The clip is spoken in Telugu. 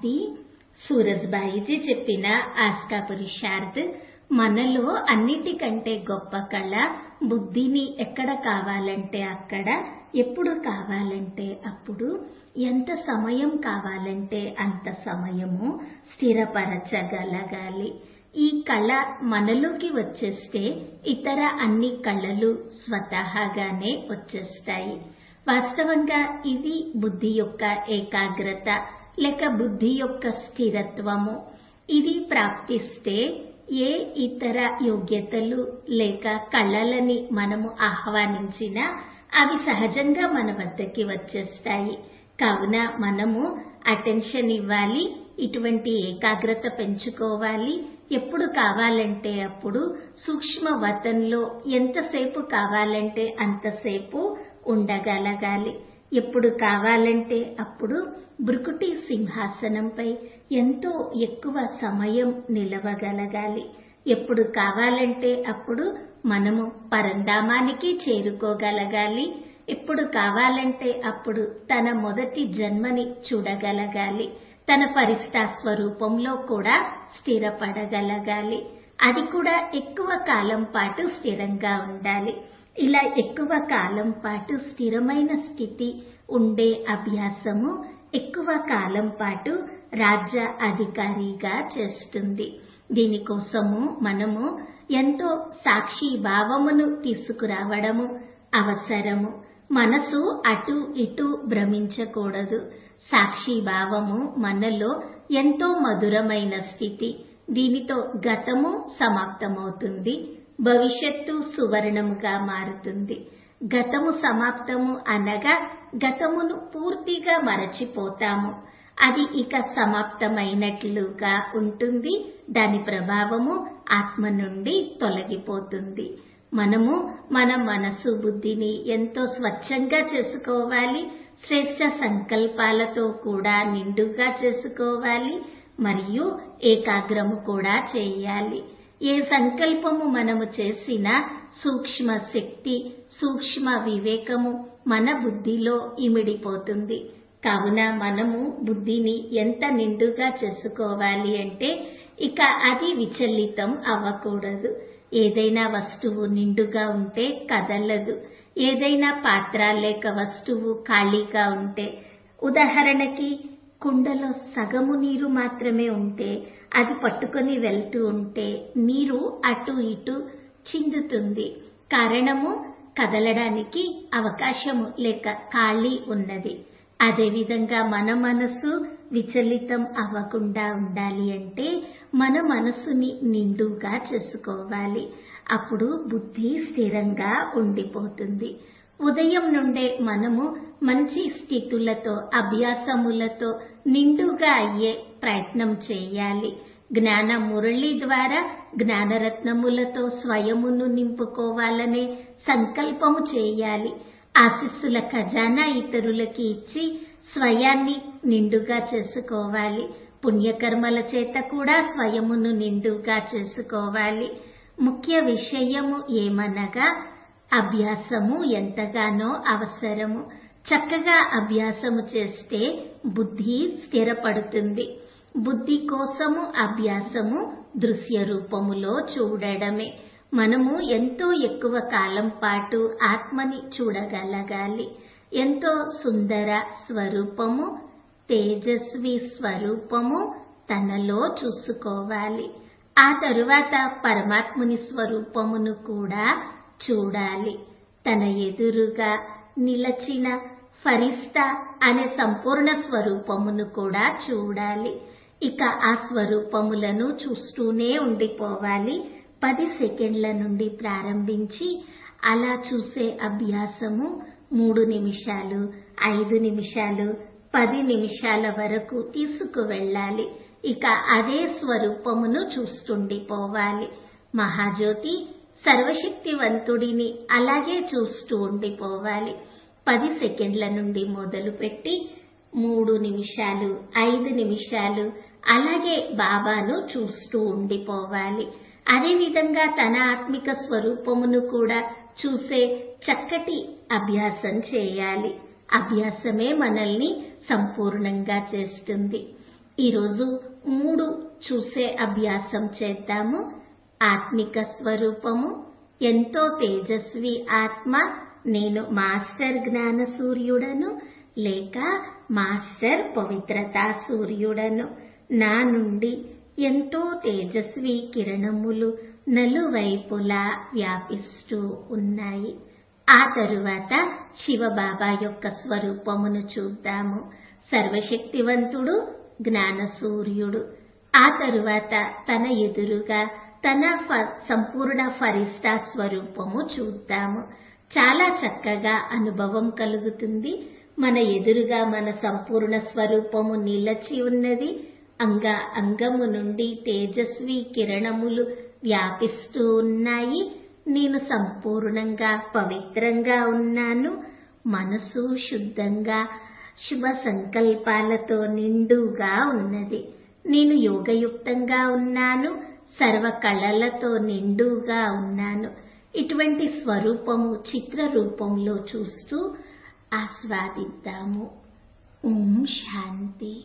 శాంతి. సూరజ్బాయిజీ చెప్పిన ఆస్కా పురుషార్థ్. మనలో అన్నిటికంటే గొప్ప కళ బుద్ధిని ఎక్కడ కావాలంటే అక్కడ, ఎప్పుడు కావాలంటే అప్పుడు, ఎంత సమయం కావాలంటే అంత సమయము స్థిరపరచగలగాలి. ఈ కళ మనలోకి వచ్చేస్తే ఇతర అన్ని కళలు స్వతహాగానే వచ్చేస్తాయి. వాస్తవంగా ఇది బుద్ధి యొక్క ఏకాగ్రత లేక బుద్ధి యొక్క స్థిరత్వము. ఇది ప్రాప్తిస్తే ఏ ఇతర యోగ్యతలు లేక కళలని మనము ఆహ్వానించినా అవి సహజంగా మన వద్దకి వచ్చేస్తాయి. కావున మనము అటెన్షన్ ఇవ్వాలి, ఇటువంటి ఏకాగ్రత పెంచుకోవాలి. ఎప్పుడు కావాలంటే అప్పుడు సూక్ష్మ వతంలో ఎంతసేపు కావాలంటే అంతసేపు ఉండగలగాలి. ఎప్పుడు కావాలంటే అప్పుడు భృకుటి సింహాసనంపై ఎంతో ఎక్కువ సమయం నిలవగలగాలి. ఎప్పుడు కావాలంటే అప్పుడు మనము పరంధామానికి చేరుకోగలగాలి. ఎప్పుడు కావాలంటే అప్పుడు తన మొదటి జన్మని చూడగలగాలి. తన ఫరిష్తా స్వరూపంలో కూడా స్థిరపడగలగాలి. అది కూడా ఎక్కువ కాలం పాటు స్థిరంగా ఉండాలి. ఇలా ఎక్కువ కాలం పాటు స్థిరమైన స్థితి ఉండే అభ్యాసము ఎక్కువ కాలం పాటు రాజ్య అధికారిగా చేస్తుంది. దీనికోసము మనము ఎంతో సాక్షి భావమును తీసుకురావడము అవసరము. మనసు అటు ఇటు భ్రమించకూడదు. సాక్షి భావము మనలో ఎంతో మధురమైన స్థితి. దీనితో గతము సమాప్తమవుతుంది, భవిష్యత్తు సువర్ణముగా మారుతుంది. గతము సమాప్తము అనగా గతమును పూర్తిగా మరచిపోతాము. అది ఇక సమాప్తమైనట్లుగా ఉంటుంది. దాని ప్రభావము ఆత్మ నుండి తొలగిపోతుంది. మనము మన మనసు బుద్ధిని ఎంతో స్వచ్ఛంగా చేసుకోవాలి. శ్రేష్ట సంకల్పాలతో కూడా నిండుగా చేసుకోవాలి. మరియు ఏకాగ్రము కూడా చేయాలి. ఏ సంకల్పము మనము చేసినా సూక్ష్మ శక్తి, సూక్ష్మ వివేకము మన బుద్ధిలో ఇమిడిపోతుంది. కావున మనము బుద్ధిని ఎంత నిండుగా చేసుకోవాలి అంటే ఇక అది విచలితం అవ్వకూడదు. ఏదైనా వస్తువు నిండుగా ఉంటే కదలదు. ఏదైనా పాత్ర లేక వస్తువు ఖాళీగా ఉంటే, ఉదాహరణకి కుండలో సగము నీరు మాత్రమే ఉంటే, అది పట్టుకొని వెళ్తూ ఉంటే నీరు అటు ఇటు చిందుతుంది. కారణము కదలడానికి అవకాశము లేక ఖాళీ ఉన్నది. అదేవిధంగా మన మనసు విచలితం అవ్వకుండా ఉండాలి అంటే మన మనసుని నిండుగా చేసుకోవాలి. అప్పుడు బుద్ధి స్థిరంగా ఉండిపోతుంది. ఉదయం నుండే మనము మంచి స్థితులతో, అభ్యాసములతో నిండుగా అయ్యే ప్రయత్నం చేయాలి. జ్ఞాన మురళి ద్వారా జ్ఞానరత్నములతో స్వయమును నింపుకోవాలనే సంకల్పము చేయాలి. ఆశీస్సుల ఖజానా ఇతరులకి ఇచ్చి స్వయాన్ని నిండుగా చేసుకోవాలి. పుణ్యకర్మల చేత కూడా స్వయమును నిండుగా చేసుకోవాలి. ముఖ్య విషయము ఏమనగా అభ్యాసము ఎంతగానో అవసరము. చక్కగా అభ్యాసము చేస్తే బుద్ధి స్థిరపడుతుంది. బుద్ధి కోసము అభ్యాసము దృశ్య రూపములో చూడడమే. మనము ఎంతో ఎక్కువ కాలం పాటు ఆత్మని చూడగలగాలి. ఎంతో సుందర స్వరూపము, తేజస్వి స్వరూపము తనలో చూసుకోవాలి. ఆ తరువాత పరమాత్ముని స్వరూపమును కూడా చూడాలి. తన ఎదురుగా నిలచిన ఫరిష్తా అనే సంపూర్ణ స్వరూపమును కూడా చూడాలి. ఇక ఆ స్వరూపములను చూస్తూనే ఉండిపోవాలి. 10 సెకండ్ల నుండి ప్రారంభించి అలా చూసే అభ్యాసము 3 నిమిషాలు, 5 నిమిషాలు, 10 నిమిషాల వరకు తీసుకువెళ్ళాలి. ఇక అదే స్వరూపమును చూస్తుండిపోవాలి. మహాజ్యోతి సర్వశక్తివంతుడిని అలాగే చూస్తూ ఉండిపోవాలి. 10 సెకండ్ల నుండి మొదలుపెట్టి 3 నిమిషాలు, 5 నిమిషాలు అలాగే బాబాను చూస్తూ ఉండిపోవాలి. అదేవిధంగా తన ఆత్మిక స్వరూపమును కూడా చూసే చక్కటి అభ్యాసం చేయాలి. అభ్యాసమే మనల్ని సంపూర్ణంగా చేస్తుంది. ఈరోజు 3 చూసే అభ్యాసం చేద్దాము. ఆత్మిక స్వరూపము, ఎంతో తేజస్వి ఆత్మ, నేను మాస్టర్ జ్ఞాన సూర్యుడను లేక మాస్టర్ పవిత్రతా సూర్యుడను. నా నుండి ఎంతో తేజస్వి కిరణములు నలువైపులా వ్యాపిస్తూ ఉన్నాయి. ఆ తరువాత శివబాబా యొక్క స్వరూపమును చూద్దాము. సర్వశక్తివంతుడు, జ్ఞాన సూర్యుడు. ఆ తరువాత తన ఎదురుగా తన సంపూర్ణ ఫరిస్తా స్వరూపము చూద్దాము. చాలా చక్కగా అనుభవం కలుగుతుంది. మన ఎదురుగా మన సంపూర్ణ స్వరూపము నిలచి ఉన్నది. అంగము నుండి తేజస్వి కిరణములు వ్యాపిస్తూ ఉన్నాయి. నేను సంపూర్ణంగా పవిత్రంగా ఉన్నాను. మనసు శుద్ధంగా శుభ సంకల్పాలతో నిండుగా ఉన్నది. నేను యోగయుక్తంగా ఉన్నాను. సర్వ కళలతో నిండుగా ఉన్నాను. ఇటువంటి స్వరూపము చిత్ర రూపంలో చూస్తూ ఆస్వాదిద్దాము. ఓం శాంతి.